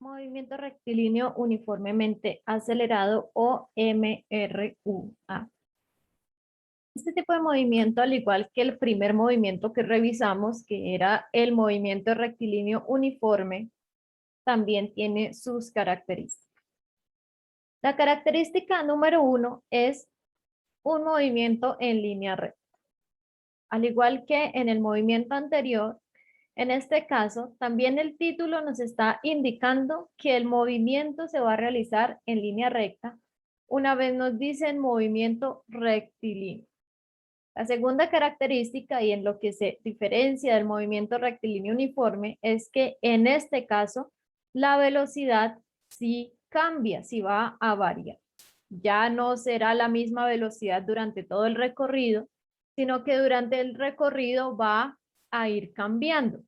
Movimiento rectilíneo uniformemente acelerado o MRUA. Este tipo de movimiento, al igual que el primer movimiento que revisamos, que era el movimiento rectilíneo uniforme, también tiene sus características. La característica número 1 es un movimiento en línea recta. Al igual que en el movimiento anterior, en este caso, también el título nos está indicando que el movimiento se va a realizar en línea recta. Una vez nos dicen movimiento rectilíneo. La segunda característica y en lo que se diferencia del movimiento rectilíneo uniforme es que en este caso la velocidad sí cambia, sí va a variar. Ya no será la misma velocidad durante todo el recorrido, sino que durante el recorrido va a ir cambiando.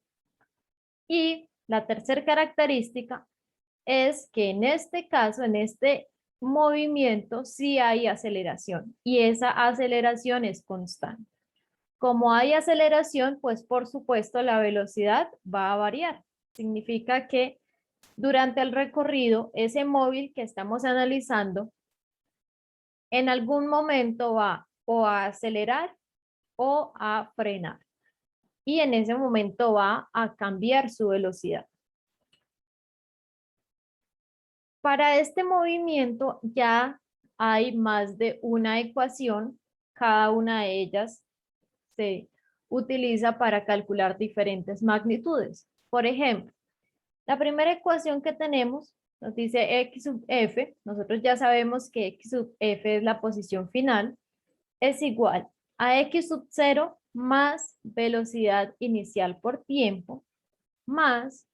Y la tercera característica es que en este caso, en este movimiento, sí hay aceleración y esa aceleración es constante. Como hay aceleración, pues por supuesto la velocidad va a variar. Significa que durante el recorrido, ese móvil que estamos analizando, en algún momento va o a acelerar o a frenar. Y en ese momento va a cambiar su velocidad. Para este movimiento ya hay más de una ecuación, cada una de ellas se utiliza para calcular diferentes magnitudes. Por ejemplo, la primera ecuación que tenemos nos dice x sub f, nosotros ya sabemos que x sub f es la posición final, es igual a x sub 0 más velocidad inicial por tiempo, más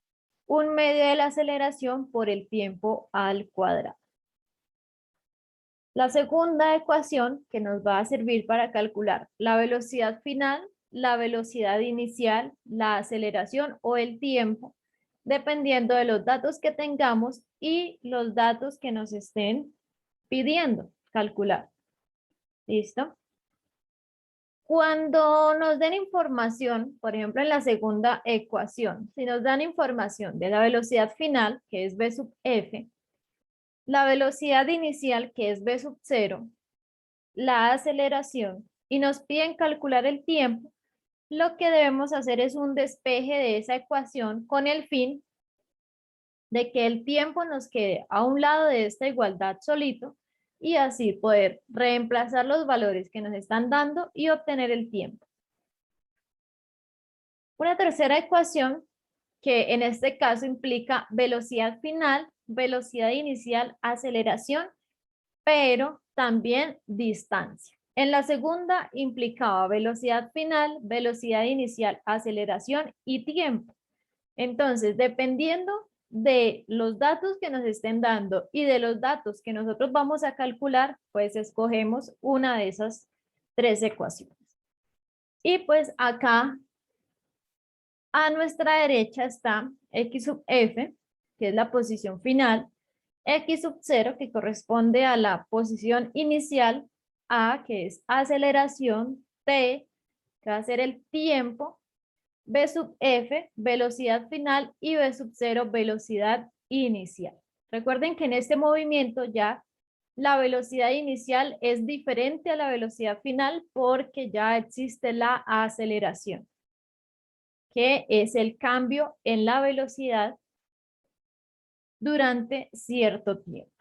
un medio de la aceleración por el tiempo al cuadrado. La segunda ecuación que nos va a servir para calcular la velocidad final, la velocidad inicial, la aceleración o el tiempo, dependiendo de los datos que tengamos y los datos que nos estén pidiendo calcular. ¿Listo? Cuando nos den información, por ejemplo, en la segunda ecuación, si nos dan información de la velocidad final, que es v sub f, la velocidad inicial, que es v sub 0, la aceleración, y nos piden calcular el tiempo, lo que debemos hacer es un despeje de esa ecuación con el fin de que el tiempo nos quede a un lado de esta igualdad solito y así poder reemplazar los valores que nos están dando y obtener el tiempo. Una tercera ecuación que en este caso implica velocidad final, velocidad inicial, aceleración, pero también distancia. En la segunda implicaba velocidad final, velocidad inicial, aceleración y tiempo. Entonces, dependiendo de los datos que nos estén dando y de los datos que nosotros vamos a calcular, pues escogemos una de esas tres ecuaciones. Y pues acá a nuestra derecha está x sub f, que es la posición final, x sub 0, que corresponde a la posición inicial, a, que es aceleración, t, que va a ser el tiempo, v sub f, velocidad final, y v sub 0, velocidad inicial. Recuerden que en este movimiento ya la velocidad inicial es diferente a la velocidad final porque ya existe la aceleración, que es el cambio en la velocidad durante cierto tiempo.